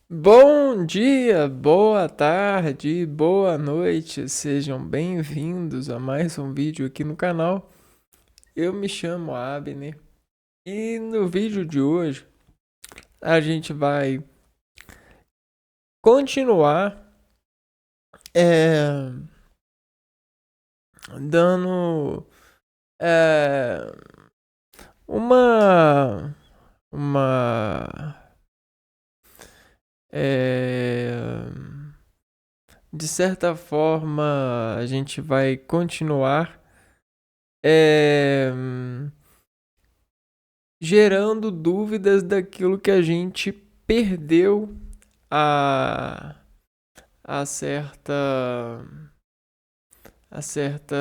Bom dia, boa tarde, boa noite, sejam bem-vindos a mais um vídeo aqui no canal. Eu me chamo Abner e no vídeo de hoje a gente vai continuar é, dando é, uma uma é, de certa forma a gente vai continuar é, gerando dúvidas daquilo que a gente perdeu a, a certa a certa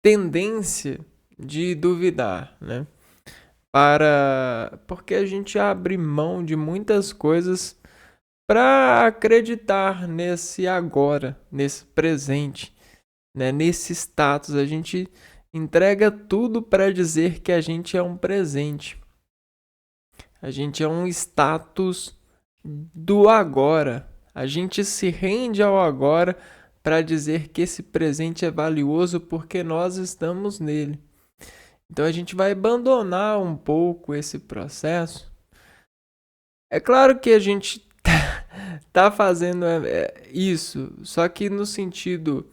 tendência de duvidar, né? Porque a gente abre mão de muitas coisas para acreditar nesse agora, nesse presente, né? Nesse status, a gente entrega tudo para dizer que a gente é um presente. A gente é um status do agora. A gente se rende ao agora para dizer que esse presente é valioso porque nós estamos nele. Então a gente vai abandonar um pouco esse processo. É claro que a gente tá fazendo isso, só que no sentido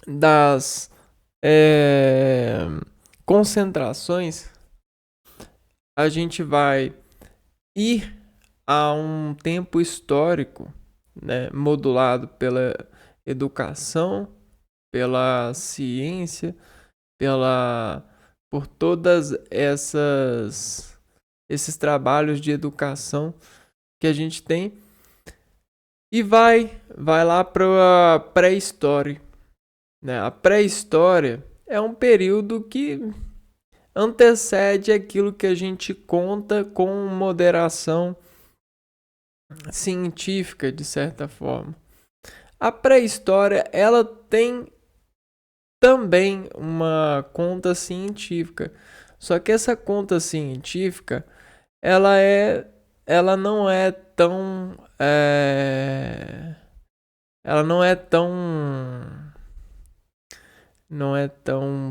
das é, concentrações, a gente vai ir a um tempo histórico, né, modulado pela educação, pela ciência, pela por todas essas esses trabalhos de educação que a gente tem e vai lá para a pré-história, né? A pré-história é um período que antecede aquilo que a gente conta com moderação científica, de certa forma. A pré-história, ela tem também uma conta científica. Só que essa conta científica, ela é ela não é tão ela não é tão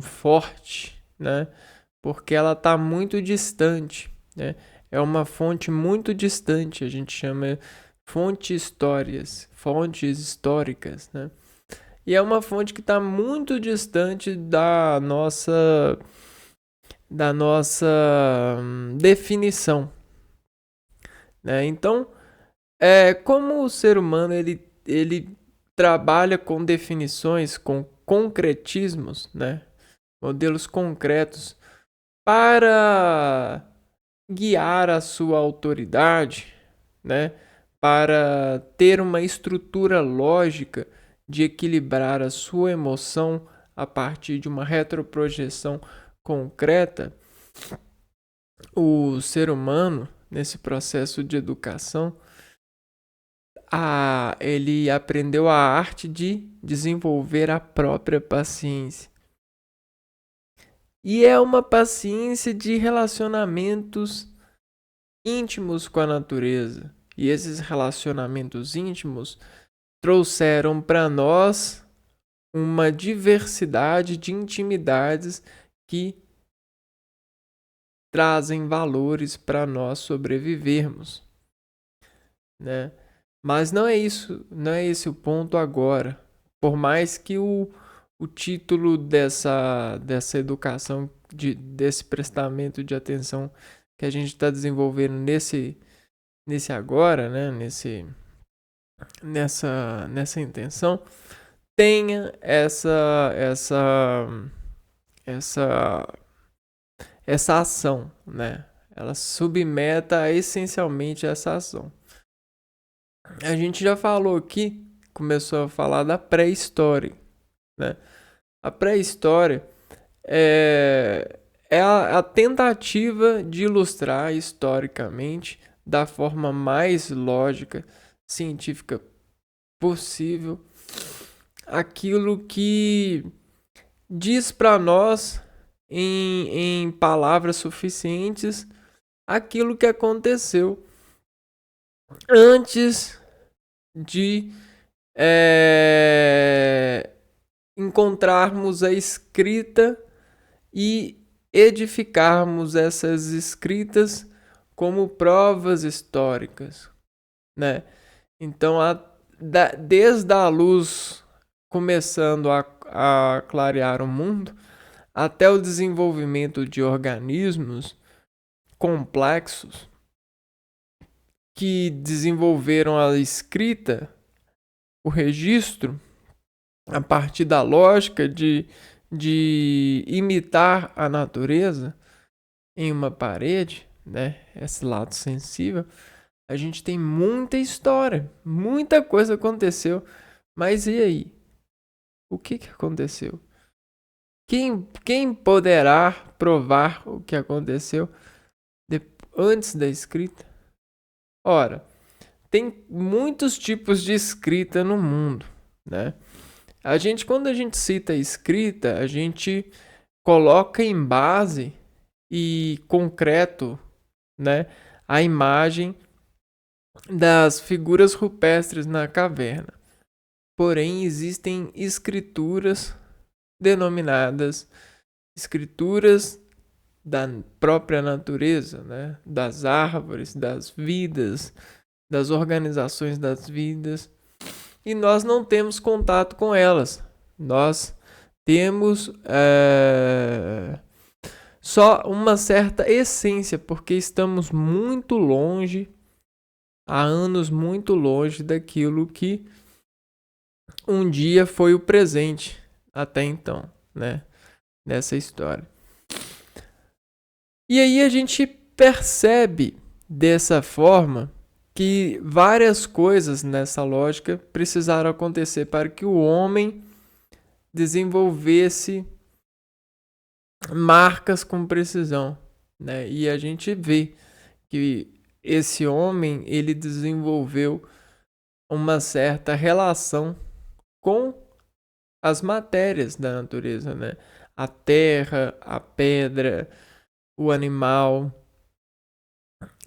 forte, né? Porque ela está muito distante, né? É uma fonte muito distante, a gente chama fontes históricas, né? E é uma fonte que está muito distante da nossa definição, né? Então, como o ser humano ele trabalha com definições, com concretismos, né? Modelos concretos para guiar a sua autoridade, né? Para ter uma estrutura lógica de equilibrar a sua emoção a partir de uma retroprojeção concreta, o ser humano, nesse processo de educação, ele aprendeu a arte de desenvolver a própria paciência. E é uma paciência de relacionamentos íntimos com a natureza. E esses relacionamentos íntimos trouxeram para nós uma diversidade de intimidades que trazem valores para nós sobrevivermos, né? Mas não é isso, não é esse o ponto agora. Por mais que o título dessa educação, desse prestamento de atenção que a gente está desenvolvendo nesse agora, né? Nessa intenção, tenha essa, essa ação, né? Ela submeta essencialmente essa ação. A gente já falou aqui, começou a falar da pré-história, né? A pré-história é a tentativa de ilustrar historicamente da forma mais lógica, científica possível, aquilo que diz para nós em palavras suficientes aquilo que aconteceu antes de encontrarmos a escrita e edificarmos essas escritas como provas históricas, né? Então, desde a luz começando a clarear o mundo, até o desenvolvimento de organismos complexos que desenvolveram a escrita, o registro, a partir da lógica de imitar a natureza em uma parede, né? Esse lado sensível. A gente tem muita história, muita coisa aconteceu. Mas e aí? O que aconteceu? Quem poderá provar o que aconteceu antes da escrita? Ora, tem muitos tipos de escrita no mundo, né? Quando a gente cita escrita, a gente coloca em base e concreto, né, a imagem das figuras rupestres na caverna. Porém, existem escrituras denominadas escrituras da própria natureza, né? Das árvores, das vidas, das organizações das vidas, e nós não temos contato com elas. Nós temos só uma certa essência, porque estamos muito longe, há anos muito longe daquilo que um dia foi o presente até então, né? Nessa história. E aí a gente percebe dessa forma que várias coisas nessa lógica precisaram acontecer para que o homem desenvolvesse marcas com precisão, né? E a gente vê que esse homem, ele desenvolveu uma certa relação com as matérias da natureza, né? A terra, a pedra, o animal.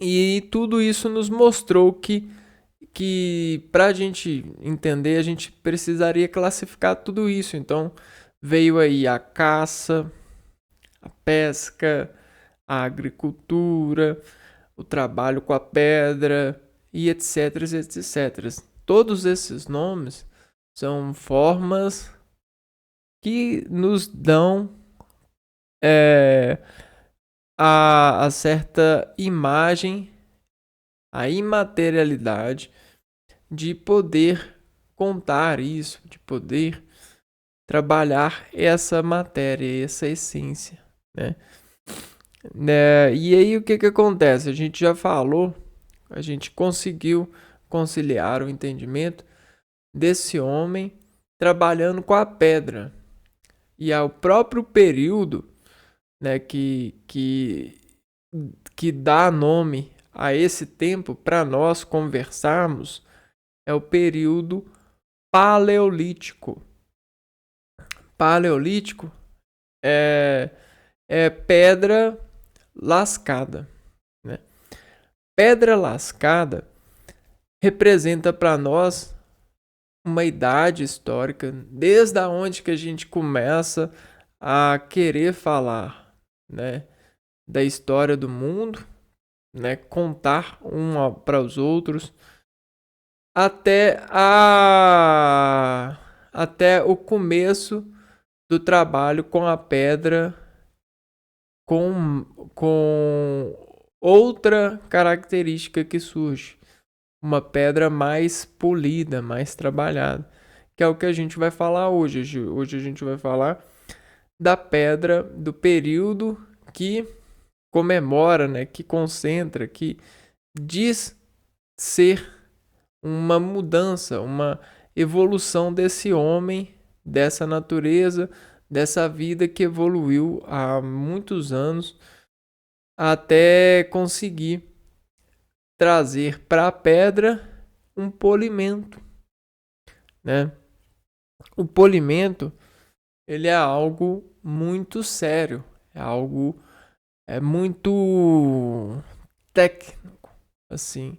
E tudo isso nos mostrou que para a gente entender, a gente precisaria classificar tudo isso. Então, veio aí a caça, a pesca, a agricultura, o trabalho com a pedra e etc, etc. Todos esses nomes são formas que nos dão a certa imagem, a imaterialidade de poder contar isso, de poder trabalhar essa matéria, essa essência, né? E aí o que acontece? A gente já falou, a gente conseguiu conciliar o entendimento desse homem trabalhando com a pedra. E ao próprio período, né, que dá nome a esse tempo para nós conversarmos é o período paleolítico. Paleolítico é pedra lascada, né? Pedra lascada representa para nós uma idade histórica, desde onde que a gente começa a querer falar, né, da história do mundo, né, contar um para os outros, até o começo do trabalho com a pedra, com outra característica que surge, uma pedra mais polida, mais trabalhada, que é o que a gente vai falar hoje. Hoje a gente vai falar da pedra do período que comemora, né, que concentra, que diz ser uma mudança, uma evolução desse homem, dessa natureza, dessa vida que evoluiu há muitos anos até conseguir trazer para a pedra um polimento, né? O polimento, ele é algo muito sério, é algo muito técnico, assim.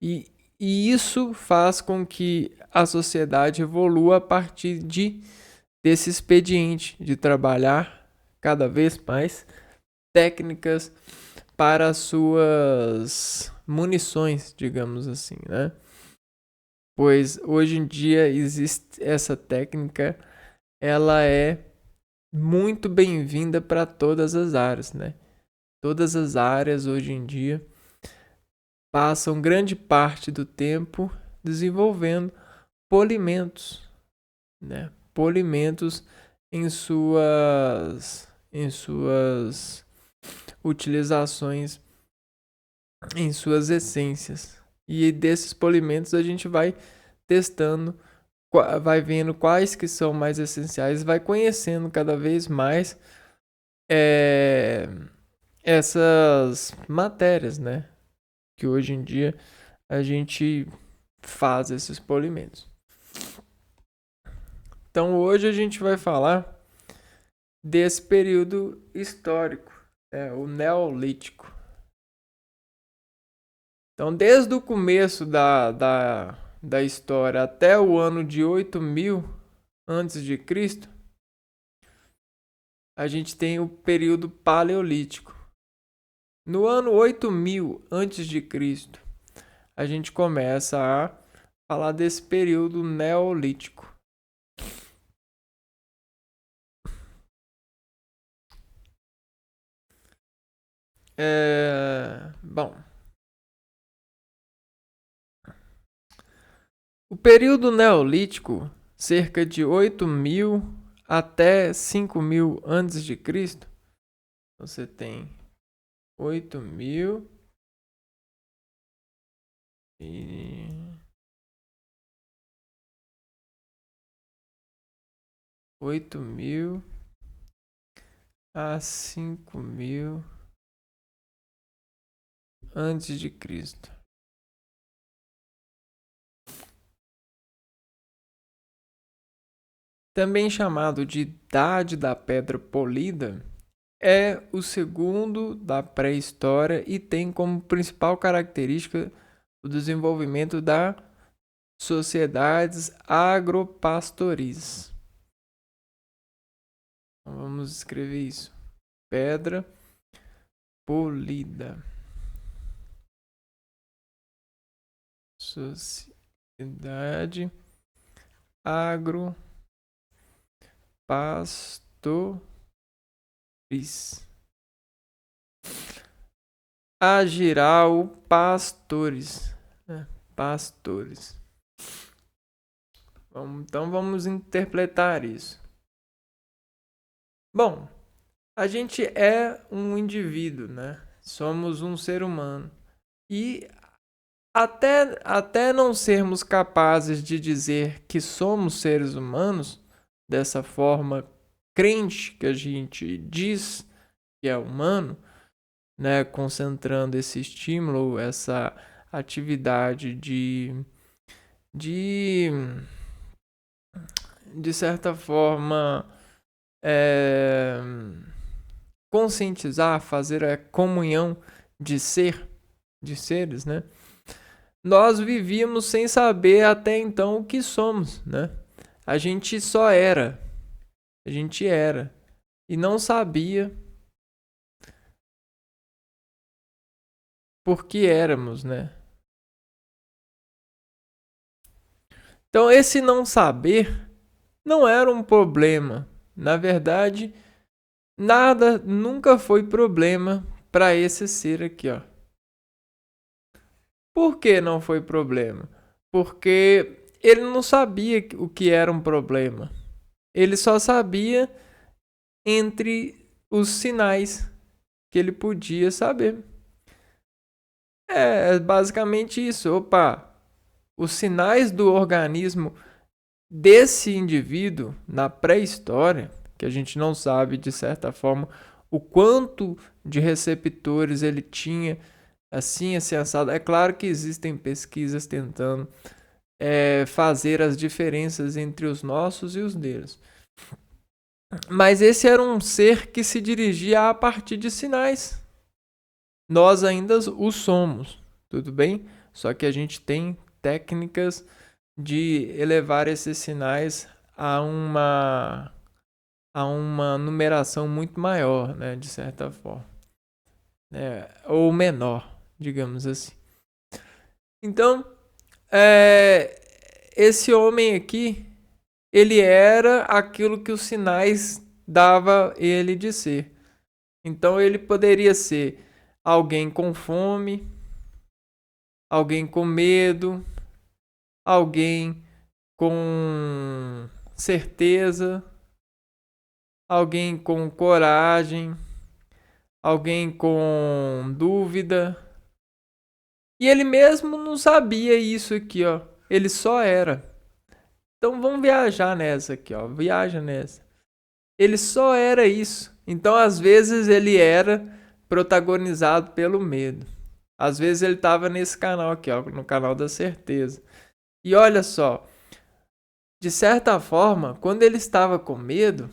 E isso faz com que a sociedade evolua a partir desse expediente de trabalhar cada vez mais técnicas para as suas munições, digamos assim, né? Pois hoje em dia existe essa técnica, ela é muito bem-vinda para todas as áreas, né? Todas as áreas hoje em dia passam grande parte do tempo desenvolvendo polimentos, né? Polimentos em suas utilizações, em suas essências. E desses polimentos a gente vai testando, vai vendo quais que são mais essenciais, vai conhecendo cada vez mais essas matérias, né? Que hoje em dia a gente faz esses polimentos. Então hoje a gente vai falar desse período histórico, o Neolítico. Então, desde o começo da história até o ano de 8000 antes de Cristo, a gente tem o período Paleolítico. No ano 8000 antes de Cristo, a gente começa a falar desse período Neolítico. Bom, o período Neolítico, cerca de 8000 até 5000 antes de Cristo, você tem 8000 e 8000 a 5000 antes de Cristo. Também chamado de Idade da Pedra Polida, é o segundo da pré-história e tem como principal característica o desenvolvimento das sociedades agropastoris. Então, vamos escrever isso. Pedra polida. Sociedade agropastoris. Agiral pastores. Pastores. Então vamos interpretar isso. Bom, a gente é um indivíduo, né? Somos um ser humano. E até não sermos capazes de dizer que somos seres humanos, dessa forma crente que a gente diz que é humano, né? Concentrando esse estímulo, essa atividade de certa forma, conscientizar, fazer a comunhão de seres, né? Nós vivíamos sem saber até então o que somos, né? A gente só era. A gente era. E não sabia por que éramos, né? Então, esse não saber não era um problema. Na verdade, nada nunca foi problema para esse ser aqui, ó. Por que não foi problema? Porque ele não sabia o que era um problema. Ele só sabia entre os sinais que ele podia saber. É basicamente isso. Opa, os sinais do organismo desse indivíduo na pré-história, que a gente não sabe de certa forma o quanto de receptores ele tinha, assim assado. É claro que existem pesquisas tentando fazer as diferenças entre os nossos e os deles. Mas esse era um ser que se dirigia a partir de sinais. nós ainda o somos, tudo bem? Só que a gente tem técnicas de elevar esses sinais a uma numeração muito maior, né, de certa forma, ou menor, digamos assim. Então, esse homem aqui, ele era aquilo que os sinais dava ele de ser. Então ele poderia ser alguém com fome, alguém com medo, alguém com certeza, alguém com coragem, alguém com dúvida. E ele mesmo não sabia isso aqui, ó. Ele só era. Então vamos viajar nessa aqui, ó. Viaja nessa. Ele só era isso. Então às vezes ele era protagonizado pelo medo. Às vezes ele estava nesse canal aqui, ó, no canal da certeza. E olha só, de certa forma, quando ele estava com medo,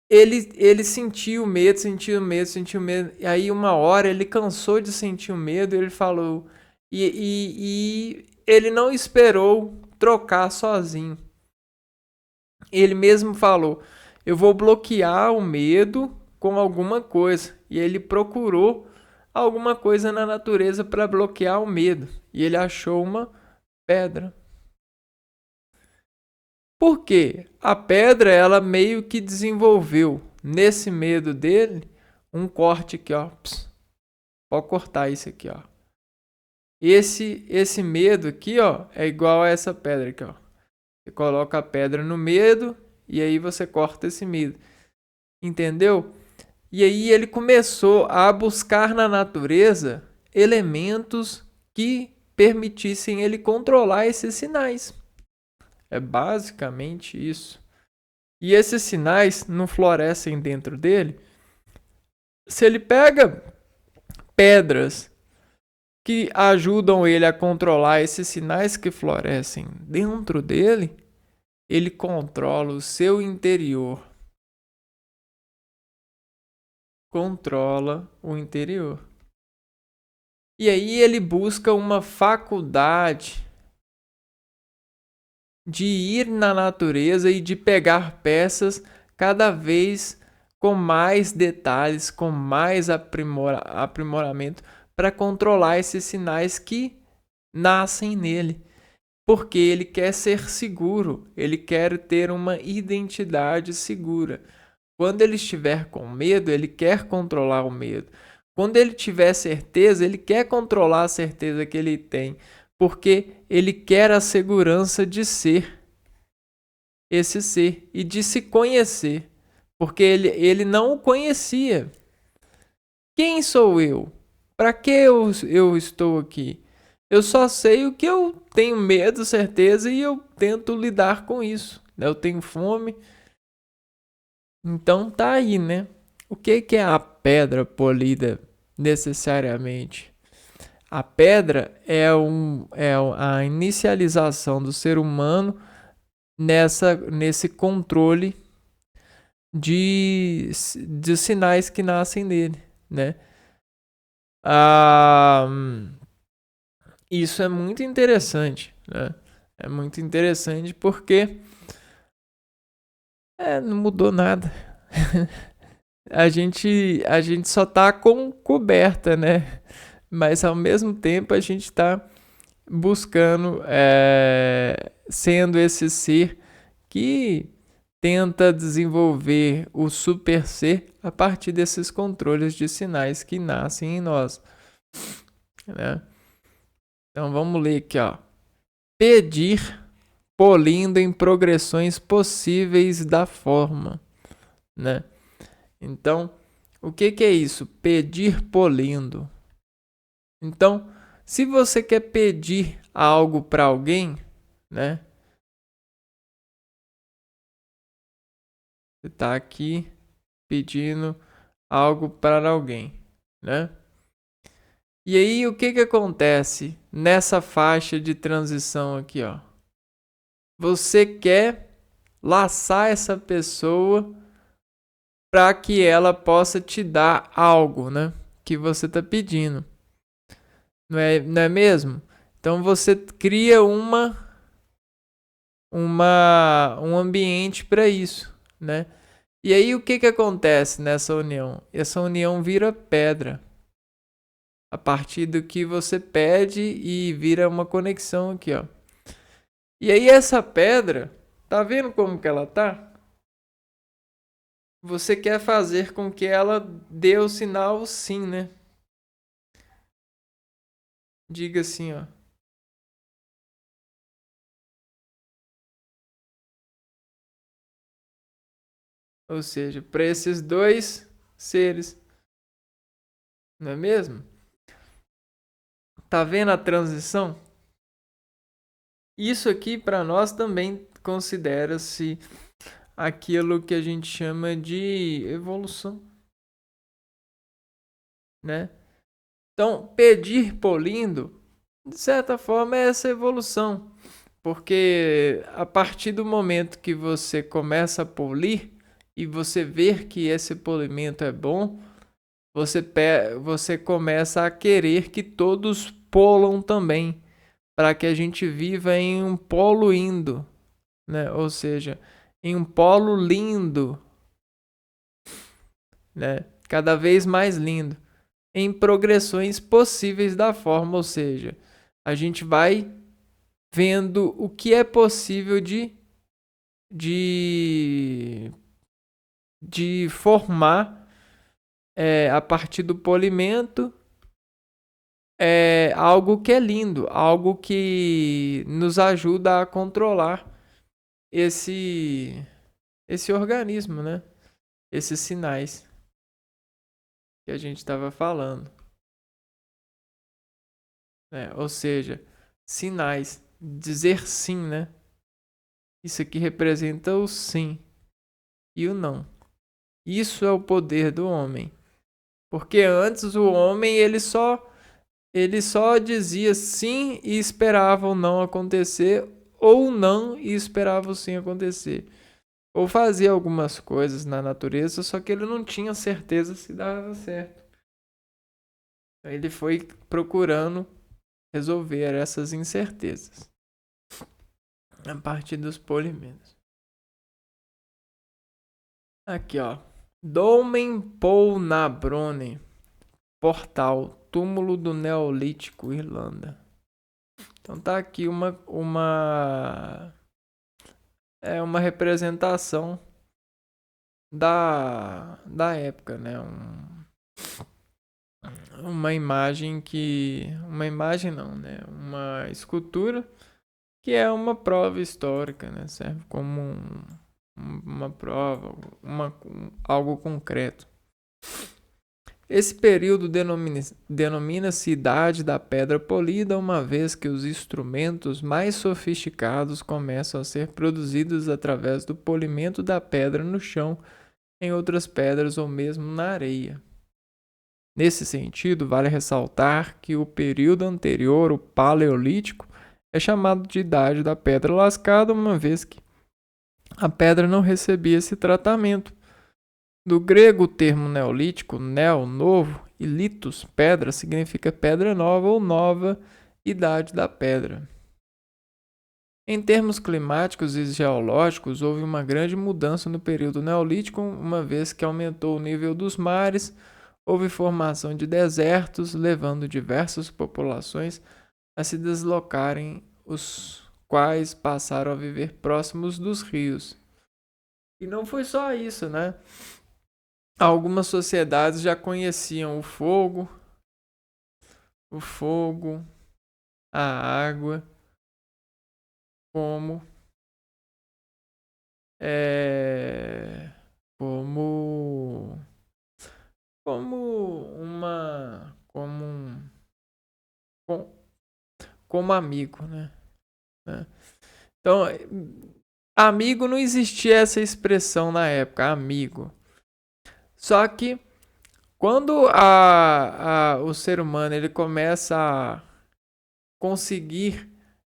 ele sentiu medo, e aí uma hora ele cansou de sentir o medo, ele falou, e ele não esperou trocar sozinho. Ele mesmo falou, eu vou bloquear o medo com alguma coisa. E ele procurou alguma coisa na natureza para bloquear o medo. E ele achou uma pedra. Por quê? A pedra, ela meio que desenvolveu nesse medo dele um corte aqui, ó. Pode cortar isso aqui, ó. Esse medo aqui, ó, é igual a essa pedra aqui, ó. Você coloca a pedra no medo e aí você corta esse medo. Entendeu? E aí ele começou a buscar na natureza elementos que permitissem ele controlar esses sinais. É basicamente isso. E esses sinais não florescem dentro dele. Se ele pega pedras que ajudam ele a controlar esses sinais que florescem dentro dele, ele controla o seu interior. Controla o interior. E aí ele busca uma faculdade de ir na natureza e de pegar peças cada vez com mais detalhes, com mais aprimoramento para controlar esses sinais que nascem nele. Porque ele quer ser seguro, ele quer ter uma identidade segura. Quando ele estiver com medo, ele quer controlar o medo. Quando ele tiver certeza, ele quer controlar a certeza que ele tem, porque ele quer a segurança de ser esse ser e de se conhecer, porque ele não o conhecia. Quem sou eu? Para que eu estou aqui? Eu só sei o que eu tenho medo, certeza, e eu tento lidar com isso. Eu tenho fome. Então tá aí, né? O que é a pedra polida necessariamente? A pedra é a inicialização do ser humano nesse controle de sinais que nascem nele, né? Isso é muito interessante, né? É muito interessante porque não mudou nada. A gente só tá com coberta, né? Mas ao mesmo tempo a gente está buscando sendo esse ser que tenta desenvolver o super ser a partir desses controles de sinais que nascem em nós, né? Então vamos ler aqui, ó. Pedir, polindo em progressões possíveis da forma, né? Então, o que é isso? Pedir polindo. Então, se você quer pedir algo para alguém, né? Você está aqui pedindo algo para alguém, né? E aí, o que acontece nessa faixa de transição aqui, ó? Você quer laçar essa pessoa para que ela possa te dar algo, né? que você está pedindo. Não é mesmo? Então você cria um ambiente para isso, né? E aí o que acontece nessa união? Essa união vira pedra. A partir do que você pede e vira uma conexão aqui, ó. E aí essa pedra, tá vendo como que ela tá? Você quer fazer com que ela dê o sinal sim, né? Diga assim, ó. Ou seja, para esses dois seres, não é mesmo? Tá vendo a transição? Isso aqui para nós também considera-se aquilo que a gente chama de evolução, né? Então, pedir polindo, de certa forma, é essa evolução, porque a partir do momento que você começa a polir e você ver que esse polimento é bom, você começa a querer que todos polam também, para que a gente viva em um polo indo, né? Ou seja, em um polo lindo, né? Cada vez mais lindo, em progressões possíveis da forma, ou seja, a gente vai vendo o que é possível de, de formar a partir do polimento algo que é lindo, algo que nos ajuda a controlar esse organismo, né? Esses sinais que a gente estava falando, né? Ou seja, sinais, dizer sim, né? Isso aqui representa o sim e o não. Isso é o poder do homem. Porque antes o homem ele só dizia sim e esperava o não acontecer, ou não e esperava o sim acontecer. Ou fazia algumas coisas na natureza, só que ele não tinha certeza se dava certo. Ele foi procurando resolver essas incertezas a partir dos polimentos. Aqui, ó. Dolmen Pou na Brone. Portal. Túmulo do Neolítico, Irlanda. Então tá aqui uma representação da época, né? Uma imagem uma imagem não, né? Uma escultura que é uma prova histórica, né? Serve como uma prova, algo concreto. Esse período denomina-se Idade da Pedra Polida, uma vez que os instrumentos mais sofisticados começam a ser produzidos através do polimento da pedra no chão, em outras pedras ou mesmo na areia. Nesse sentido, vale ressaltar que o período anterior, o Paleolítico, é chamado de Idade da Pedra Lascada, uma vez que a pedra não recebia esse tratamento. Do grego, o termo neolítico, neo, novo, e litos, pedra, significa pedra nova ou nova idade da pedra. Em termos climáticos e geológicos, houve uma grande mudança no período neolítico, uma vez que aumentou o nível dos mares, houve formação de desertos, levando diversas populações a se deslocarem, os quais passaram a viver próximos dos rios. E não foi só isso, né? Algumas sociedades já conheciam o fogo, a água, como é, como como uma como um, como amigo, né? Então, amigo não existia essa expressão na época, amigo. Só que quando o ser humano ele começa a conseguir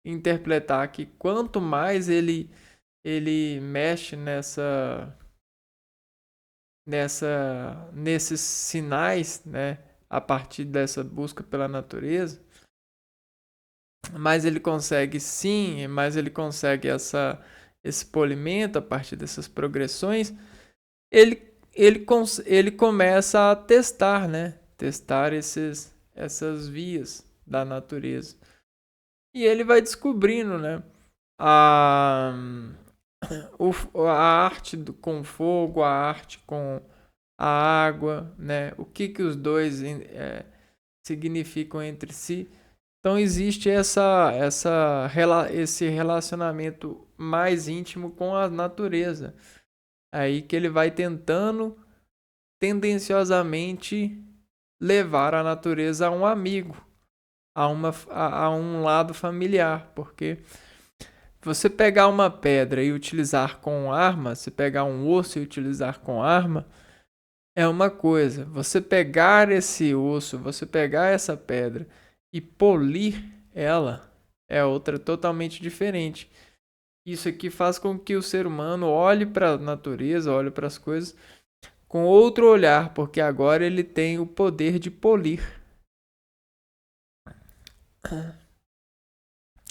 interpretar que quanto mais ele mexe nesses sinais, né, a partir dessa busca pela natureza, mais ele consegue esse polimento a partir dessas progressões, ele começa a testar, né? Testar essas vias da natureza. E ele vai descobrindo, né? A, a arte com fogo, a arte com a água, né? O que os dois significam entre si. Então existe esse relacionamento mais íntimo com a natureza. Aí que ele vai tentando tendenciosamente levar a natureza a um amigo, a um lado familiar, porque você pegar uma pedra e utilizar com arma, se pegar um osso e utilizar com arma, é uma coisa. Você pegar esse osso, você pegar essa pedra e polir ela, é outra totalmente diferente. Isso aqui faz com que o ser humano olhe para a natureza, olhe para as coisas com outro olhar, porque agora ele tem o poder de polir.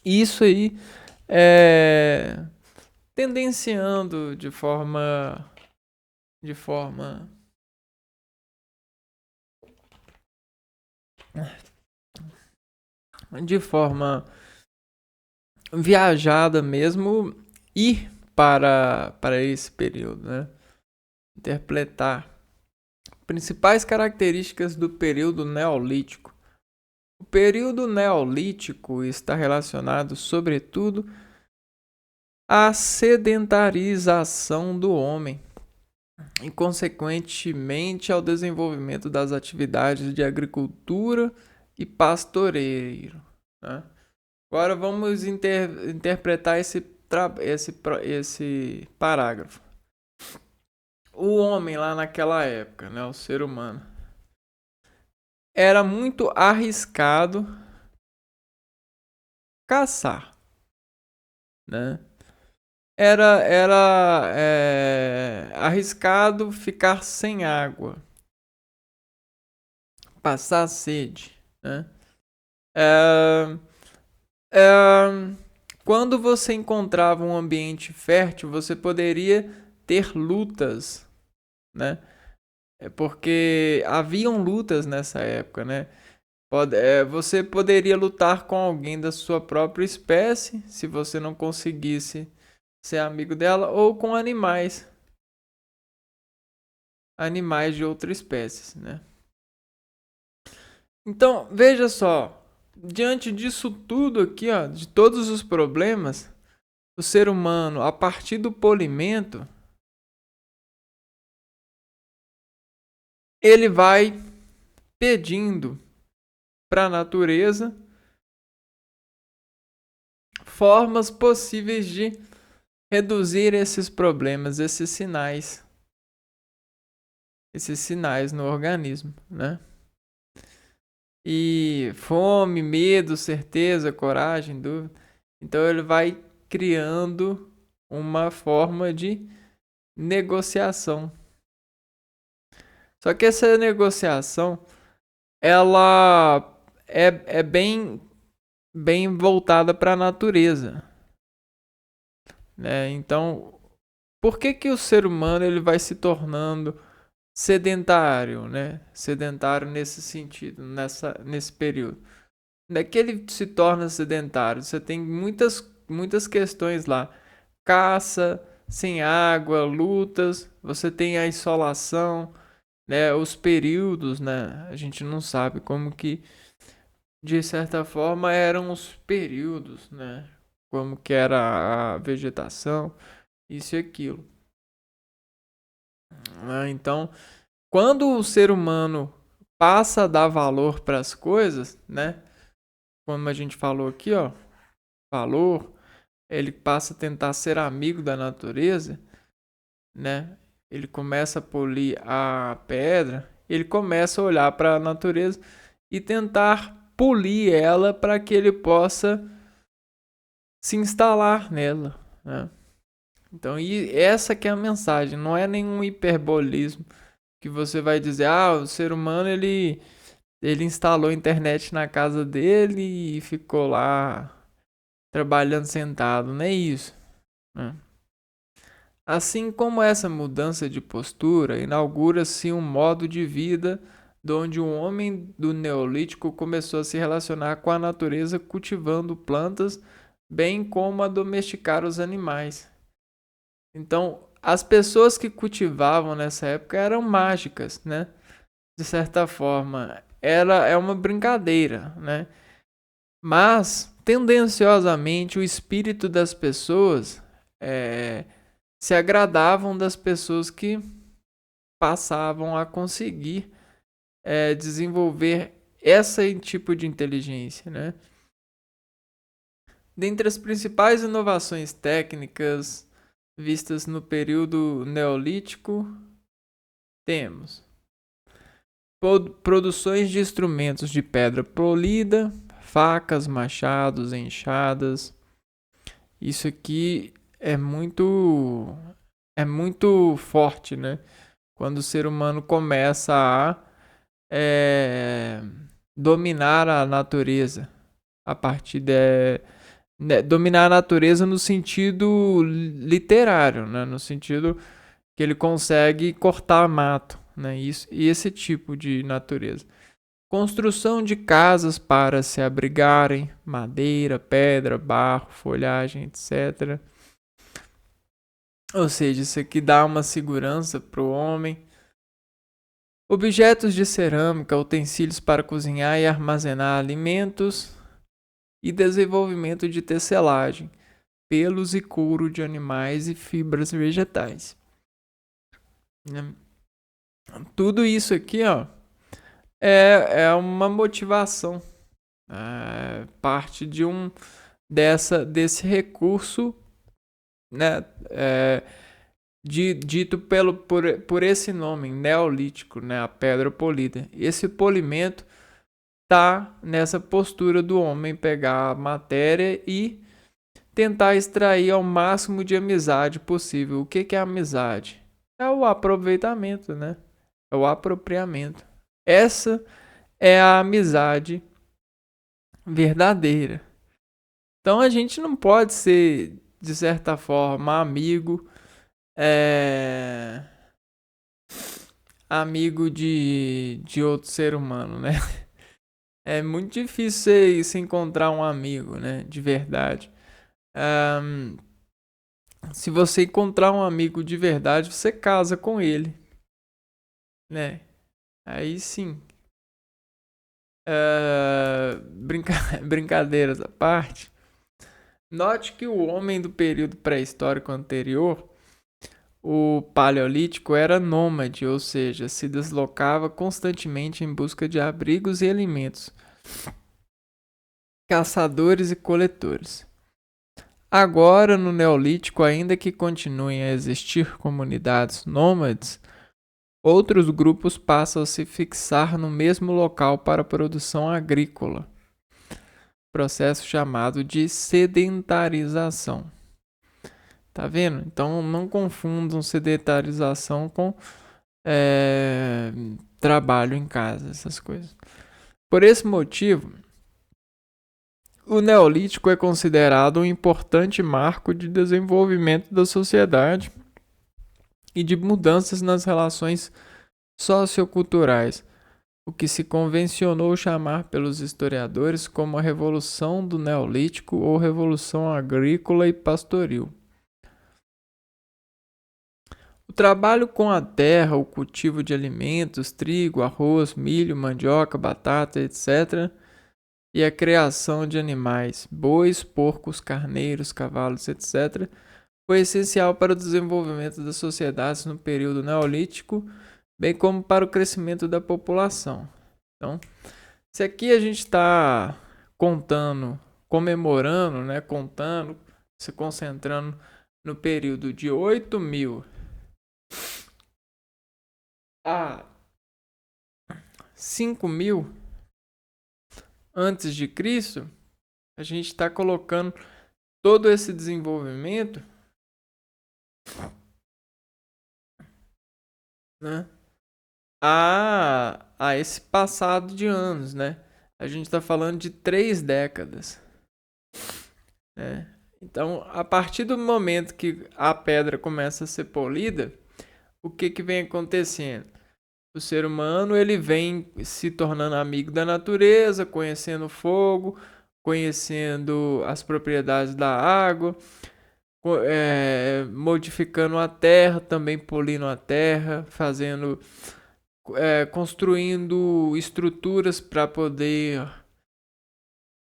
Isso aí é tendenciando de forma viajada mesmo, ir para esse período, né? Interpretar principais características do período neolítico. O período neolítico está relacionado, sobretudo, à sedentarização do homem e, consequentemente, ao desenvolvimento das atividades de agricultura e pastoreio, né? Agora vamos interpretar esse parágrafo. O homem lá naquela época, né, o ser humano, era muito arriscado caçar, né? Era arriscado ficar sem água, passar sede, né? Quando você encontrava um ambiente fértil, você poderia ter lutas, né? Porque haviam lutas nessa época, né? Você poderia lutar com alguém da sua própria espécie, se você não conseguisse ser amigo dela, ou com animais de outra espécie, né? Então, veja só, diante disso tudo aqui, ó, de todos os problemas, o ser humano, a partir do polimento, ele vai pedindo para a natureza formas possíveis de reduzir esses problemas, esses sinais no organismo, né? E fome, medo, certeza, coragem, dúvida. Então ele vai criando uma forma de negociação. Só que essa negociação, ela é bem voltada para a natureza, né? Então, por que o ser humano ele vai se tornando sedentário, né? Sedentário nesse sentido, nesse período. Não é que ele se torna sedentário, você tem muitas questões lá. Caça, sem água, lutas, você tem a insolação, né? Os períodos, né? A gente não sabe como que, de certa forma, eram os períodos, né? Como que era a vegetação, isso e aquilo. Então, quando o ser humano passa a dar valor para as coisas, né? Como a gente falou aqui, ó, valor, ele passa a tentar ser amigo da natureza, né? Ele começa a polir a pedra, ele começa a olhar para a natureza e tentar polir ela para que ele possa se instalar nela, né? Então, essa que é a mensagem, não é nenhum hiperbolismo que você vai dizer, o ser humano ele Ele instalou a internet na casa dele e ficou lá trabalhando sentado, não é isso, né? Assim como essa mudança de postura, inaugura-se um modo de vida onde o homem do Neolítico começou a se relacionar com a natureza cultivando plantas, bem como a domesticar os animais. Então, as pessoas que cultivavam nessa época eram mágicas, né? De certa forma, é uma brincadeira, né? Mas, tendenciosamente, o espírito das pessoas se agradavam das pessoas que passavam a conseguir desenvolver esse tipo de inteligência, né? Dentre as principais inovações técnicas vistas no período neolítico, temos produções de instrumentos de pedra polida, facas, machados, enxadas. Isso aqui é muito forte, né? Quando o ser humano começa a dominar a natureza a partir dominar a natureza no sentido literário, né? No sentido que ele consegue cortar mato, né? Isso, e esse tipo de natureza. Construção de casas para se abrigarem, madeira, pedra, barro, folhagem, etc. Ou seja, isso aqui dá uma segurança para o homem. Objetos de cerâmica, utensílios para cozinhar e armazenar alimentos e desenvolvimento de tecelagem, pelos e couro de animais e fibras vegetais. Tudo isso aqui, ó, é uma motivação, parte desse recurso, né, dito por esse nome, neolítico, né, a pedra polida. Esse polimento tá nessa postura do homem pegar a matéria e tentar extrair ao máximo de amizade possível. O que é amizade? É o aproveitamento, né? É o apropriamento. Essa é a amizade verdadeira. Então a gente não pode ser, de certa forma, amigo de outro ser humano, né? É muito difícil você encontrar um amigo, né? De verdade. Se você encontrar um amigo de verdade, você casa com ele, né? Aí sim. Brincadeiras à parte. Note que o homem do período pré-histórico anterior, o paleolítico, era nômade, ou seja, se deslocava constantemente em busca de abrigos e alimentos. Caçadores e coletores. Agora, no Neolítico, ainda que continuem a existir comunidades nômades, outros grupos passam a se fixar no mesmo local para a produção agrícola, processo chamado de sedentarização. Tá vendo? Então não confundam sedentarização com trabalho em casa, essas coisas. Por esse motivo, o Neolítico é considerado um importante marco de desenvolvimento da sociedade e de mudanças nas relações socioculturais, o que se convencionou chamar pelos historiadores como a Revolução do Neolítico ou Revolução Agrícola e Pastoril. O trabalho com a terra, o cultivo de alimentos, trigo, arroz, milho, mandioca, batata, etc., e a criação de animais, bois, porcos, carneiros, cavalos, etc., foi essencial para o desenvolvimento das sociedades no período neolítico, bem como para o crescimento da população. Então, se aqui a gente está comemorando, né, contando, se concentrando no período de 8.000 a 5.000 antes de Cristo, a gente está colocando todo esse desenvolvimento, né, a esse passado de anos, né? A gente está falando de 3 décadas, né? Então, a partir do momento que a pedra começa a ser polida, o que vem acontecendo? O ser humano ele vem se tornando amigo da natureza, conhecendo o fogo, conhecendo as propriedades da água, modificando a terra, também polindo a terra, construindo estruturas para poder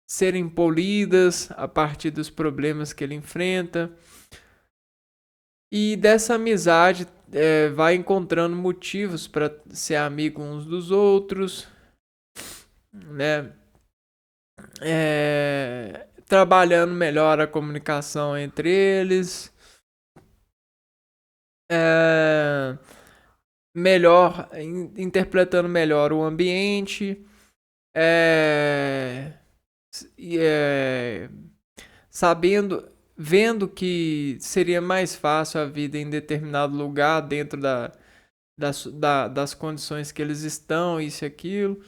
serem polidas a partir dos problemas que ele enfrenta. E dessa amizade vai encontrando motivos para ser amigo uns dos outros, né? Trabalhando melhor a comunicação entre eles, interpretando melhor o ambiente, vendo que seria mais fácil a vida em determinado lugar dentro das condições que eles estão, isso e aquilo,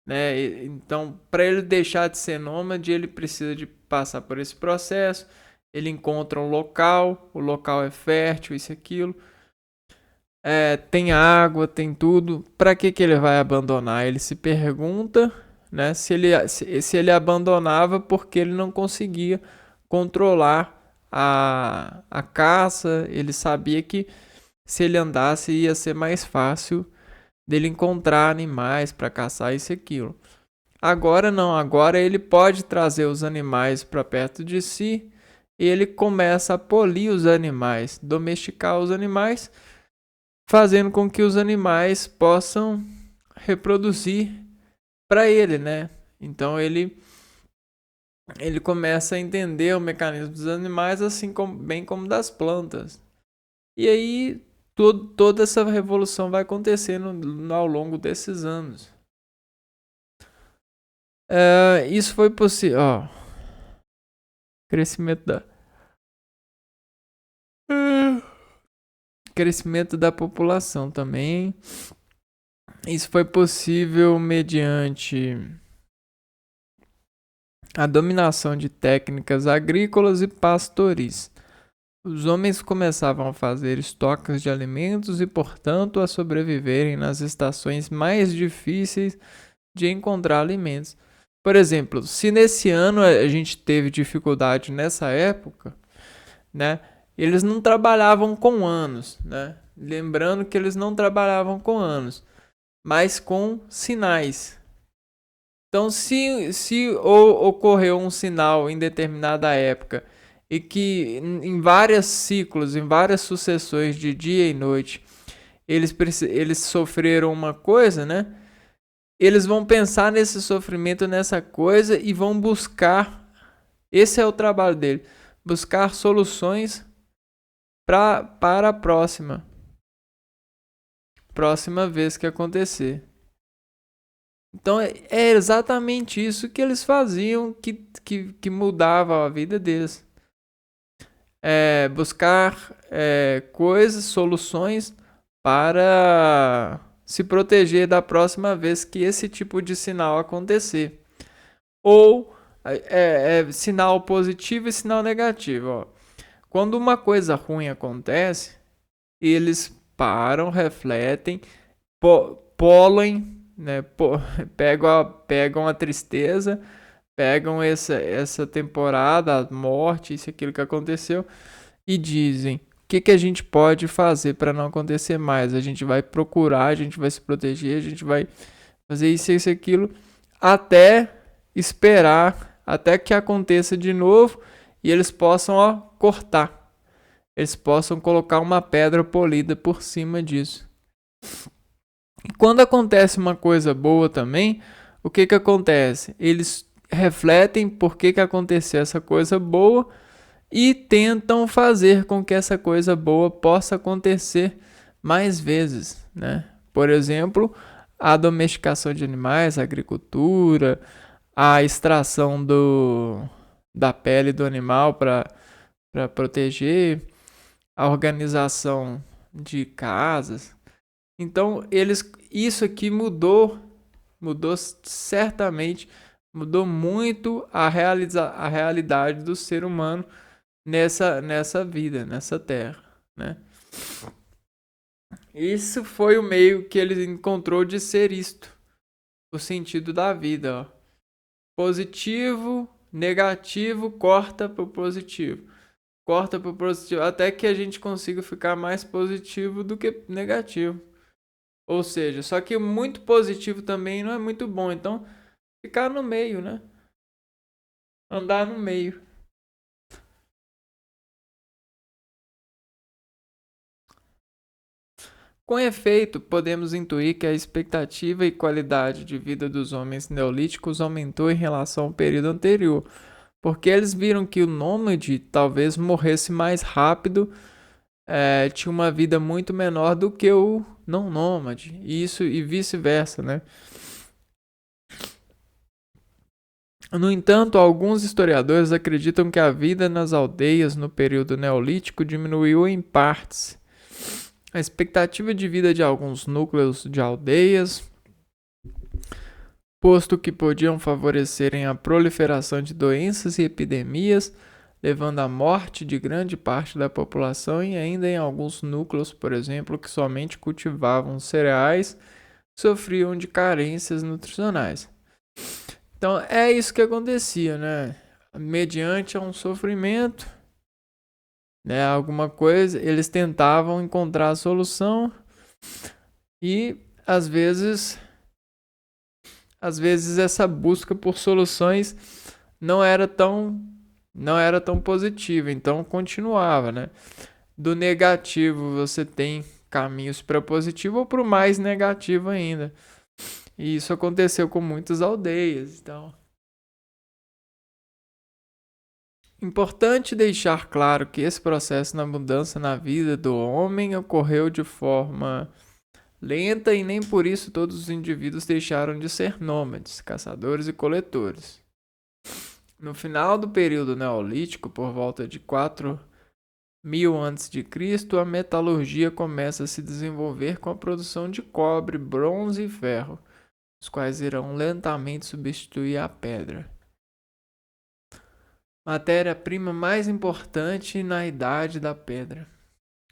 né? Então, para ele deixar de ser nômade, ele precisa de passar por esse processo. Ele encontra um local, o local é fértil, isso e aquilo. Tem água, tem tudo. Para que ele vai abandonar? Ele se pergunta, né, se ele abandonava porque ele não conseguia controlar a caça. Ele sabia que se ele andasse ia ser mais fácil dele encontrar animais para caçar isso e aquilo. Agora não, agora ele pode trazer os animais para perto de si e ele começa a polir os animais, domesticar os animais, fazendo com que os animais possam reproduzir para ele, né? Então ele começa a entender o mecanismo dos animais, assim como, bem como das plantas. E aí toda essa revolução vai acontecendo ao longo desses anos. Isso foi possível. Crescimento da população também. Isso foi possível mediante a dominação de técnicas agrícolas e pastoris. Os homens começavam a fazer estoques de alimentos e, portanto, a sobreviverem nas estações mais difíceis de encontrar alimentos. Por exemplo, se nesse ano a gente teve dificuldade nessa época, né? Eles não trabalhavam com anos, né? Lembrando que eles não trabalhavam com anos, mas com sinais. Então, se ocorreu um sinal em determinada época e que em vários ciclos, em várias sucessões de dia e noite, eles sofreram uma coisa, né? Eles vão pensar nesse sofrimento, nessa coisa e vão buscar. Esse é o trabalho dele, buscar soluções para a próxima vez que acontecer. Então é exatamente isso que eles faziam que mudava a vida deles. Buscar coisas, soluções para se proteger da próxima vez que esse tipo de sinal acontecer. Ou sinal positivo e sinal negativo. Ó. Quando uma coisa ruim acontece, eles param, refletem, polem, né, pegam a tristeza, pegam essa temporada, a morte, isso aquilo que aconteceu, e dizem: o que a gente pode fazer para não acontecer mais? A gente vai procurar, a gente vai se proteger, a gente vai fazer isso, aquilo, até esperar, até que aconteça de novo e eles possam cortar. Eles possam colocar uma pedra polida por cima disso. E quando acontece uma coisa boa também, o que acontece? Eles refletem por que aconteceu essa coisa boa e tentam fazer com que essa coisa boa possa acontecer mais vezes, né? Por exemplo, a domesticação de animais, a agricultura, a extração da pele do animal para proteger, a organização de casas. Então, isso aqui mudou Mudou certamente, mudou muito a realidade do ser humano nessa vida, nessa terra, né? Isso foi o meio que ele encontrou de ser isto, o sentido da vida, ó. Positivo, negativo, corta pro positivo. Corta pro positivo, até que a gente consiga ficar mais positivo do que negativo. Ou seja, só que muito positivo também não é muito bom, então ficar no meio, né? Andar no meio. Com efeito, podemos intuir que a expectativa e qualidade de vida dos homens neolíticos aumentou em relação ao período anterior, porque eles viram que o nômade talvez morresse mais rápido, tinha uma vida muito menor do que o não nômade, e isso e vice-versa, né? No entanto, alguns historiadores acreditam que a vida nas aldeias no período neolítico diminuiu em partes. A expectativa de vida de alguns núcleos de aldeias, posto que podiam favorecerem a proliferação de doenças e epidemias, levando à morte de grande parte da população, e ainda em alguns núcleos, por exemplo, que somente cultivavam cereais, sofriam de carências nutricionais. Então é isso que acontecia, né? Mediante um sofrimento, né, alguma coisa, eles tentavam encontrar a solução e às vezes essa busca por soluções não era tão positiva, então continuava, né? Do negativo você tem caminhos para positivo ou para o mais negativo ainda. E isso aconteceu com muitas aldeias, então. Importante deixar claro que esse processo na mudança na vida do homem ocorreu de forma lenta e nem por isso todos os indivíduos deixaram de ser nômades, caçadores e coletores. No final do período neolítico, por volta de 4000 a.C., a metalurgia começa a se desenvolver com a produção de cobre, bronze e ferro, os quais irão lentamente substituir a pedra. Matéria-prima mais importante na Idade da Pedra.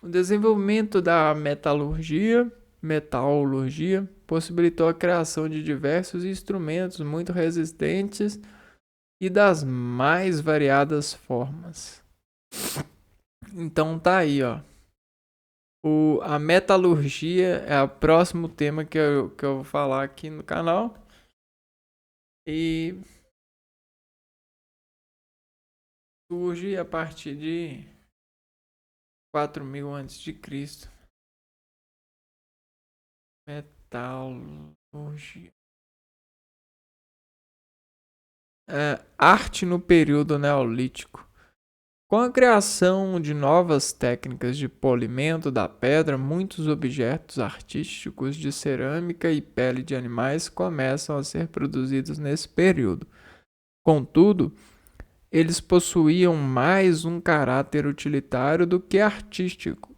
O desenvolvimento da metalurgia possibilitou a criação de diversos instrumentos muito resistentes e das mais variadas formas. Então tá aí, ó. A metalurgia é o próximo tema que eu vou falar aqui no canal. E surge a partir de 4000 a.C. Metalurgia. Arte no período neolítico. Com a criação de novas técnicas de polimento da pedra, muitos objetos artísticos de cerâmica e pele de animais começam a ser produzidos nesse período. Contudo, eles possuíam mais um caráter utilitário do que artístico,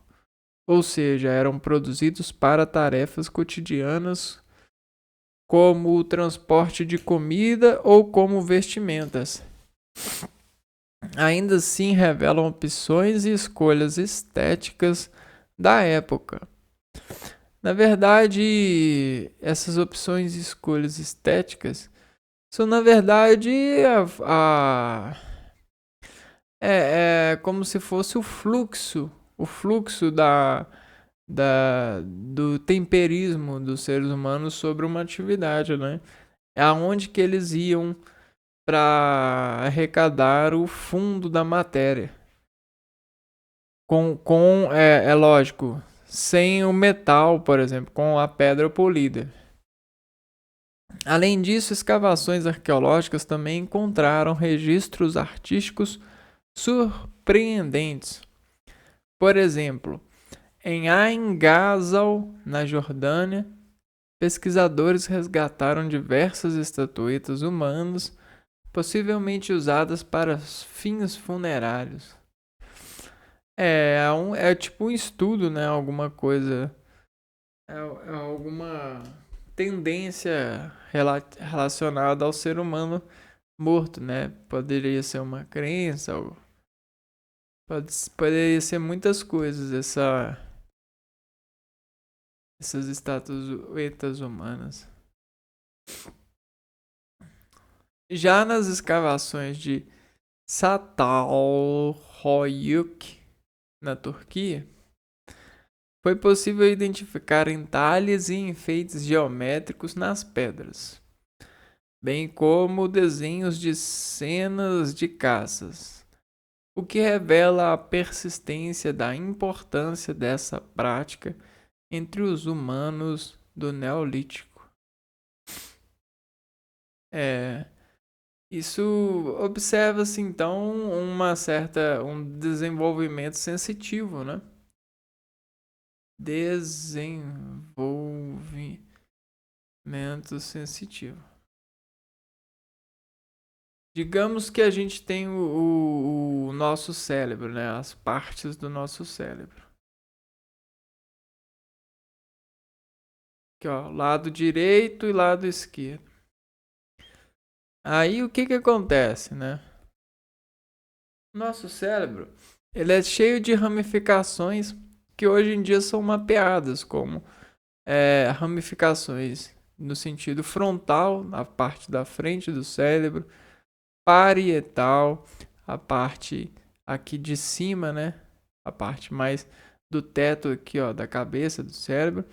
ou seja, eram produzidos para tarefas cotidianas como o transporte de comida ou como vestimentas. Ainda assim revelam opções e escolhas estéticas da época. Na verdade, essas opções e escolhas estéticas são, na verdade, como se fosse o fluxo do temperismo dos seres humanos sobre uma atividade, né? É aonde que eles iam para arrecadar o fundo da matéria. É lógico, sem o metal, por exemplo, com a pedra polida. Além disso, escavações arqueológicas também encontraram registros artísticos surpreendentes. Por exemplo, em Ain Ghazal, na Jordânia, pesquisadores resgataram diversas estatuetas humanas, possivelmente usadas para fins funerários. É tipo um estudo, né? Alguma coisa. É alguma tendência relacionada ao ser humano morto, né? Poderia ser uma crença, ou poderia ser muitas coisas, essas estatuetas humanas. Já nas escavações de Çatalhöyük, na Turquia, foi possível identificar entalhes e enfeites geométricos nas pedras, bem como desenhos de cenas de caças, o que revela a persistência da importância dessa prática entre os humanos do Neolítico. Isso observa-se então um desenvolvimento sensitivo, né? Desenvolvimento sensitivo. Digamos que a gente tem o nosso cérebro, né? As partes do nosso cérebro. Aqui, ó, lado direito e lado esquerdo. Aí o que acontece, né? Nosso cérebro, ele é cheio de ramificações que hoje em dia são mapeadas como ramificações no sentido frontal, na parte da frente do cérebro, parietal, a parte aqui de cima, né? A parte mais do teto aqui, ó, da cabeça do cérebro,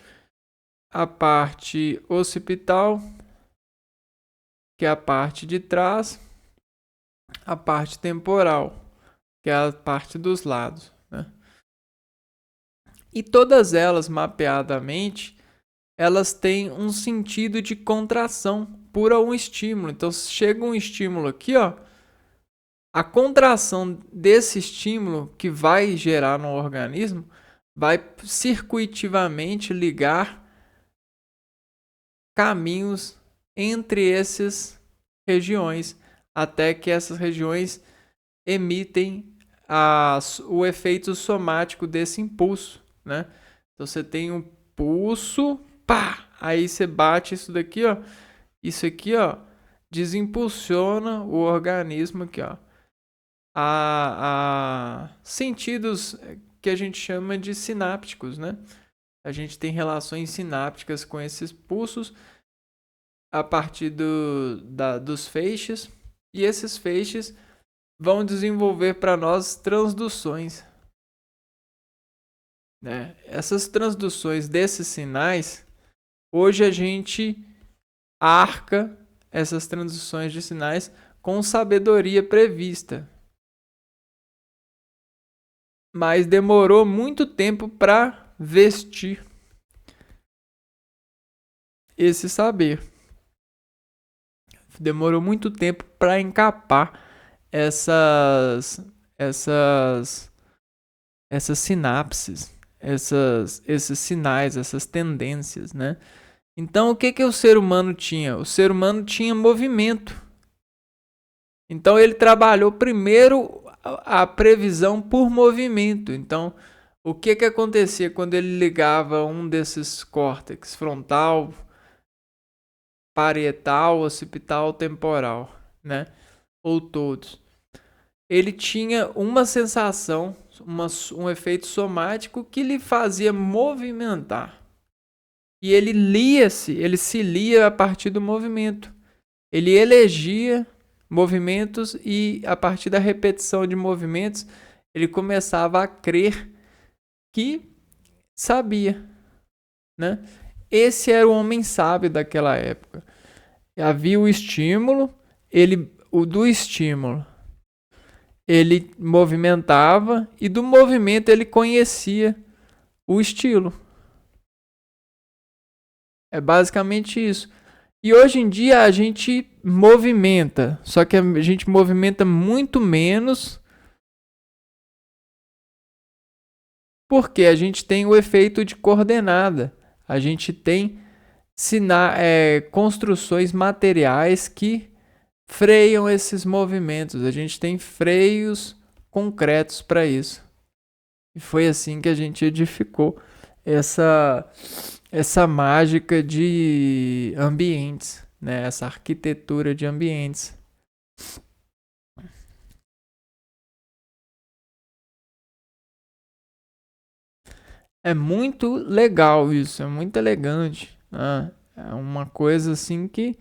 a parte occipital, que é a parte de trás, a parte temporal, que é a parte dos lados, né? E todas elas, mapeadamente, elas têm um sentido de contração por um estímulo. Então, chega um estímulo aqui, ó, a contração desse estímulo que vai gerar no organismo vai circuitivamente ligar caminhos entre essas regiões, até que essas regiões emitem o efeito somático desse impulso, né? Então você tem um pulso, pá, aí você bate isso daqui, ó, isso aqui, ó, desimpulsiona o organismo aqui, ó, a sentidos que a gente chama de sinápticos, né? A gente tem relações sinápticas com esses pulsos a partir dos feixes, e esses feixes vão desenvolver para nós transduções, né? Essas transduções desses sinais, hoje a gente arca essas transduções de sinais com sabedoria prevista. Mas demorou muito tempo para vestir esse saber. Demorou muito tempo para encapar essas sinapses, esses sinais, essas tendências, né? Então, o que o ser humano tinha? O ser humano tinha movimento. Então, ele trabalhou primeiro a previsão por movimento. Então, o que acontecia quando ele ligava um desses córtex, frontal, parietal, occipital, temporal, né? Ou todos. Ele tinha uma sensação, um efeito somático que lhe fazia movimentar. E ele se lia a partir do movimento. Ele elegia movimentos e a partir da repetição de movimentos, ele começava a crer que sabia, né? Esse era o homem sábio daquela época. Havia o estímulo, do estímulo ele movimentava e do movimento ele conhecia o estilo. É basicamente isso. E hoje em dia a gente movimenta, só que a gente movimenta muito menos porque a gente tem o efeito de coordenada. A gente tem construções materiais que freiam esses movimentos. A gente tem freios concretos para isso. E foi assim que a gente edificou essa mágica de ambientes, né? Essa arquitetura de ambientes. É muito legal isso, é muito elegante, né? É uma coisa assim que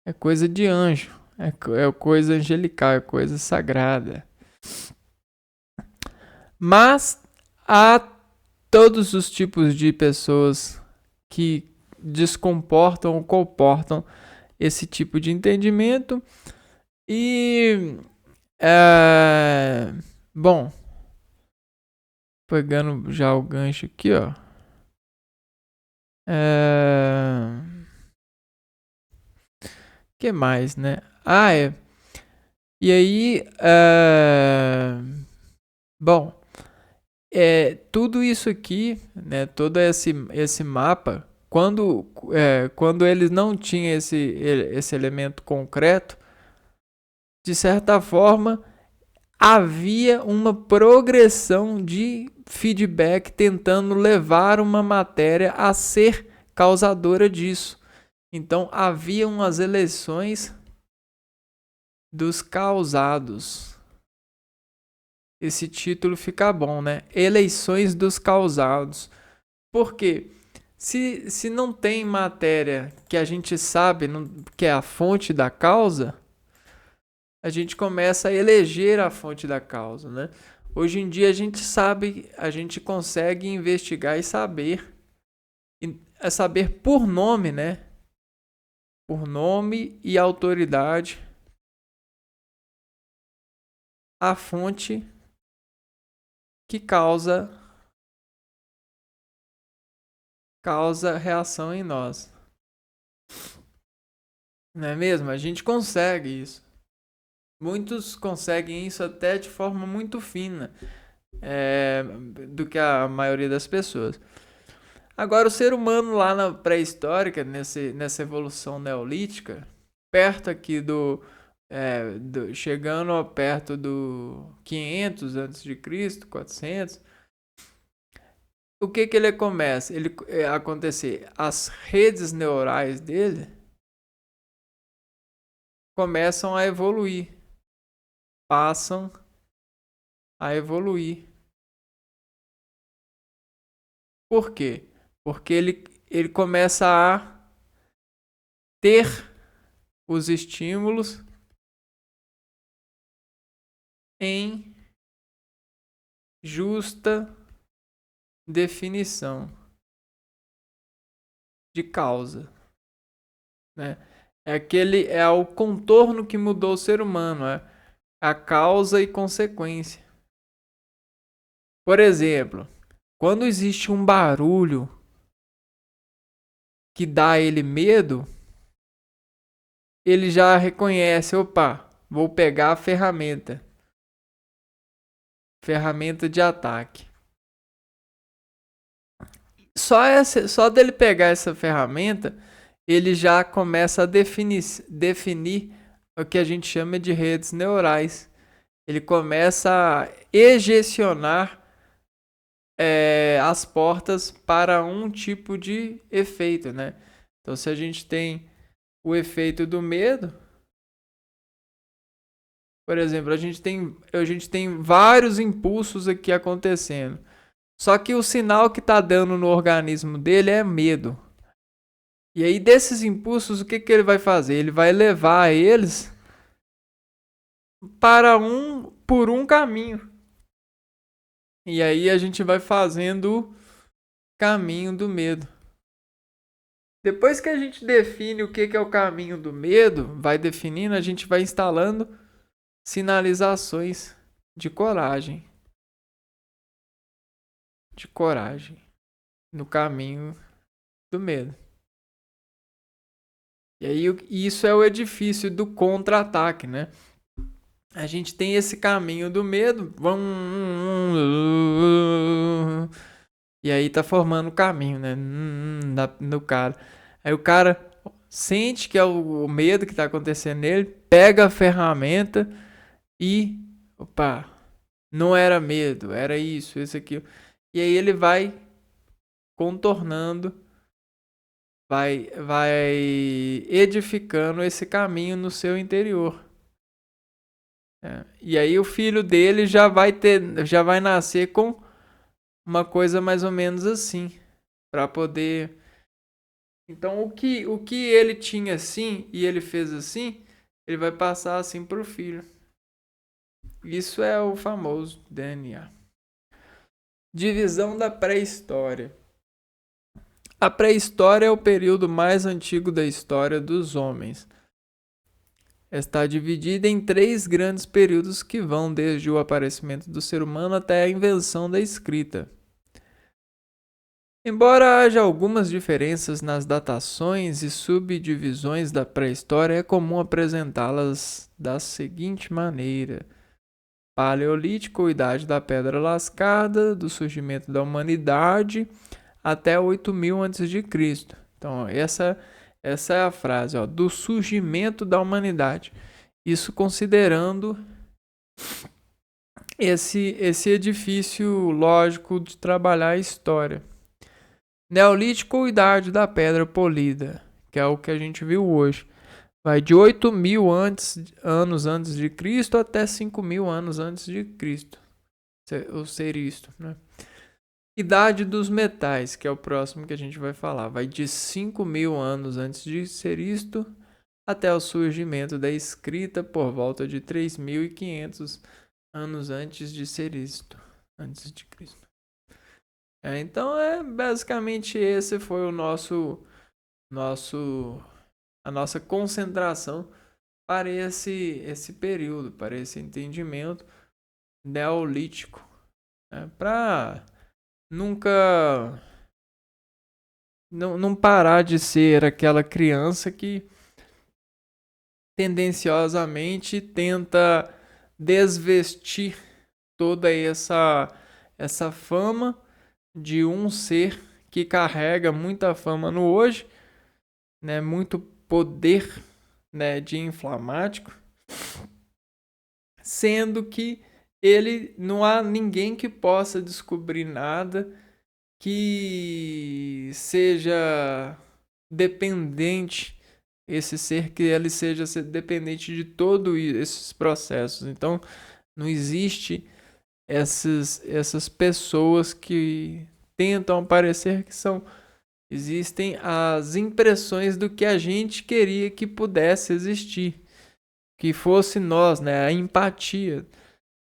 é coisa de anjo, é coisa angelical, é coisa sagrada. Mas há todos os tipos de pessoas que descomportam ou comportam esse tipo de entendimento. E bom, pegando já o gancho aqui, ó. Que mais, né? Ah, é. E aí, bom, tudo isso aqui, né? Todo esse mapa, quando eles não tinham esse elemento concreto, de certa forma, havia uma progressão de feedback tentando levar uma matéria a ser causadora disso. Então, haviam as eleições dos causados. Esse título fica bom, né? Eleições dos causados. Por quê? Se não tem matéria que a gente sabe que é a fonte da causa, a gente começa a eleger a fonte da causa, né? Hoje em dia a gente sabe, a gente consegue investigar e saber por nome, né? Por nome e autoridade a fonte que causa reação em nós. Não é mesmo? A gente consegue isso. Muitos conseguem isso até de forma muito fina, do que a maioria das pessoas. Agora, o ser humano lá na pré-histórica, nessa evolução neolítica, perto aqui chegando perto do 500 antes de Cristo, 400, o que ele começa? Acontecer, as redes neurais dele começam a evoluir, passam a evoluir. Por quê? Porque ele começa a ter os estímulos em justa definição de causa, né? É o contorno que mudou o ser humano, é a causa e consequência. Por exemplo, quando existe um barulho que dá a ele medo, ele já reconhece, opa, vou pegar a ferramenta de ataque. Só dele pegar essa ferramenta, ele já começa a definir o que a gente chama de redes neurais. Ele começa a ejecionar as portas para um tipo de efeito, né? Então, se a gente tem o efeito do medo, por exemplo, a gente tem vários impulsos aqui acontecendo. Só que o sinal que está dando no organismo dele é medo. E aí, desses impulsos, o que ele vai fazer? Ele vai levar eles por um caminho. E aí a gente vai fazendo o caminho do medo. Depois que a gente define o que é o caminho do medo, vai definindo, a gente vai instalando sinalizações de coragem. De coragem no caminho do medo. E aí isso é o edifício do contra-ataque, né? A gente tem esse caminho do medo, e aí tá formando o caminho, né? No cara. Aí o cara sente que é o medo que tá acontecendo nele, pega a ferramenta e, opa, não era medo, era isso aqui. E aí ele vai contornando vai edificando esse caminho no seu interior. E aí o filho dele já vai nascer com uma coisa mais ou menos assim, para poder. Então o que ele tinha assim e ele fez assim, ele vai passar assim pro filho. Isso é o famoso DNA. Divisão da pré-história. A pré-história é o período mais antigo da história dos homens. Está dividida em 3 grandes períodos que vão desde o aparecimento do ser humano até a invenção da escrita. Embora haja algumas diferenças nas datações e subdivisões da pré-história, é comum apresentá-las da seguinte maneira: Paleolítico, Idade da Pedra Lascada, do surgimento da humanidade até 8000 a.C. Então, essa é a frase, ó, do surgimento da humanidade. Isso considerando esse edifício lógico de trabalhar a história. Neolítico ou Idade da Pedra Polida, que é o que a gente viu hoje. Vai de 8000 anos antes de Cristo até 5000 anos antes de Cristo. Ou ser isto, né? Idade dos metais, que é o próximo que a gente vai falar. Vai de 5000 anos antes de ser isto até o surgimento da escrita por volta de 3500 anos antes de ser isto. Antes de Cristo. Então basicamente esse foi a nossa concentração para esse período, para esse entendimento neolítico, né? Para nunca não parar de ser aquela criança que tendenciosamente tenta desvestir toda essa fama de um ser que carrega muita fama no hoje, né, muito poder, né, de inflamático, sendo que ele não há ninguém que possa descobrir nada que seja dependente, esse ser que ele seja dependente de todos esses processos. Então não existe essas pessoas que tentam parecer que são. Existem as impressões do que a gente queria que pudesse existir, que fosse nós, né? A empatia,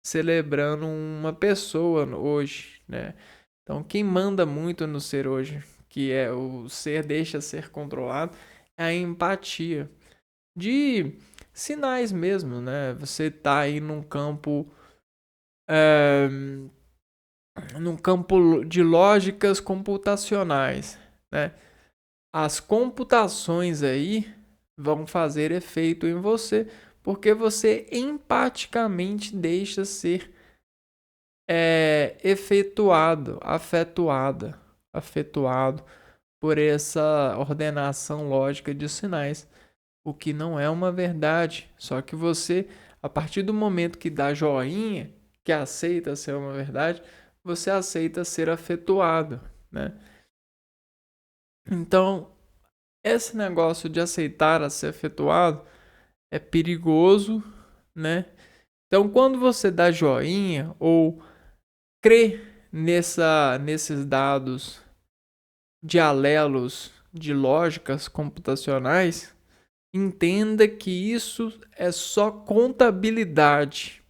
celebrando uma pessoa hoje, né? Então, quem manda muito no ser hoje, que é o ser deixa ser controlado, é a empatia. De sinais mesmo, né? Você tá aí num campo de lógicas computacionais, né? As computações aí vão fazer efeito em você, porque você empaticamente deixa ser afetuado por essa ordenação lógica de sinais, o que não é uma verdade. Só que você, a partir do momento que dá joinha, que aceita ser uma verdade, você aceita ser afetuado, né? Então, esse negócio de aceitar a ser afetuado é perigoso, né? Então, quando você dá joinha ou crê nesses dados de alelos de lógicas computacionais, entenda que isso é só contabilidade.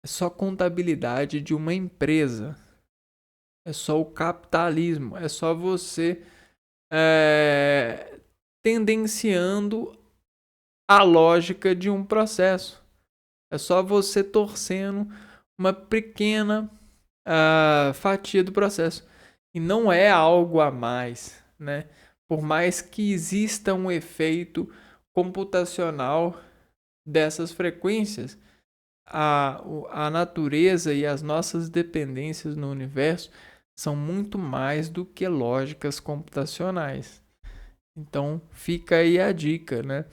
É só contabilidade de uma empresa. É só o capitalismo. É só você tendenciando a lógica de um processo. É só você torcendo uma pequena fatia do processo. E não é algo a mais, né? Por mais que exista um efeito computacional dessas frequências, a natureza e as nossas dependências no universo são muito mais do que lógicas computacionais. Então fica aí a dica, né?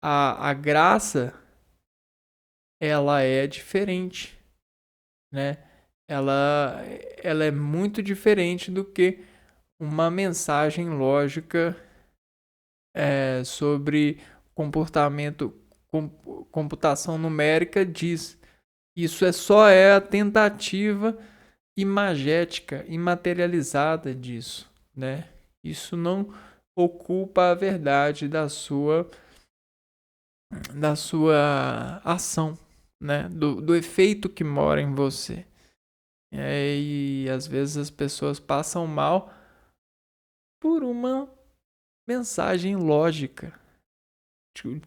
A graça, ela é diferente, né? Ela é muito diferente do que uma mensagem lógica sobre comportamento, computação numérica diz. Isso só é a tentativa imagética, imaterializada disso, né? Isso não ocupa a verdade da sua ação, né? Do efeito que mora em você. E às vezes as pessoas passam mal por uma mensagem lógica,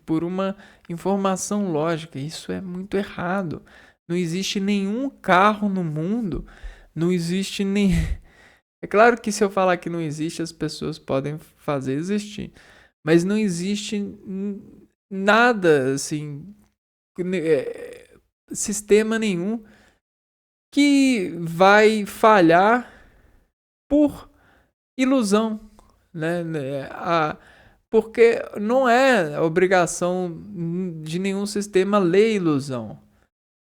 por uma informação lógica. Isso é muito errado. Não existe nenhum carro no mundo, não existe nem... É claro que se eu falar que não existe, as pessoas podem fazer existir. Mas não existe nada, assim, sistema nenhum que vai falhar por ilusão, né? Porque não é obrigação de nenhum sistema ler ilusão.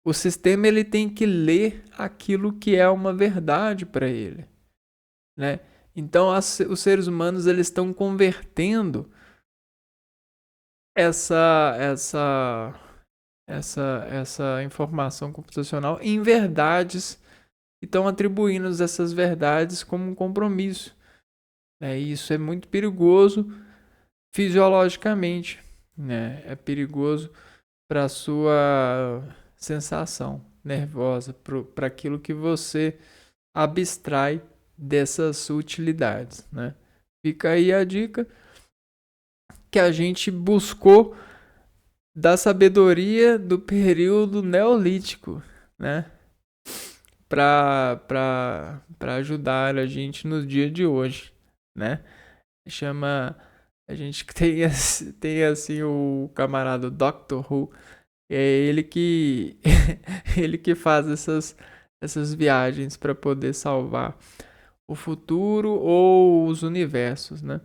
O sistema ele tem que ler aquilo que é uma verdade para ele, né? Então os seres humanos eles estão convertendo essa informação computacional em verdades e estão atribuindo essas verdades como um compromisso. Isso é muito perigoso fisiologicamente, né? É perigoso para a sua sensação nervosa, para aquilo que você abstrai dessas utilidades, né? Fica aí a dica que a gente buscou da sabedoria do período neolítico, né? Para ajudar a gente no dia de hoje, né? A gente tem assim o camarada Doctor Who, é ele que ele que faz essas viagens para poder salvar o futuro ou os universos, né?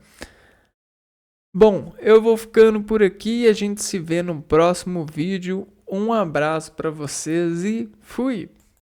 Bom, eu vou ficando por aqui e a gente se vê no próximo vídeo. Um abraço para vocês e fui!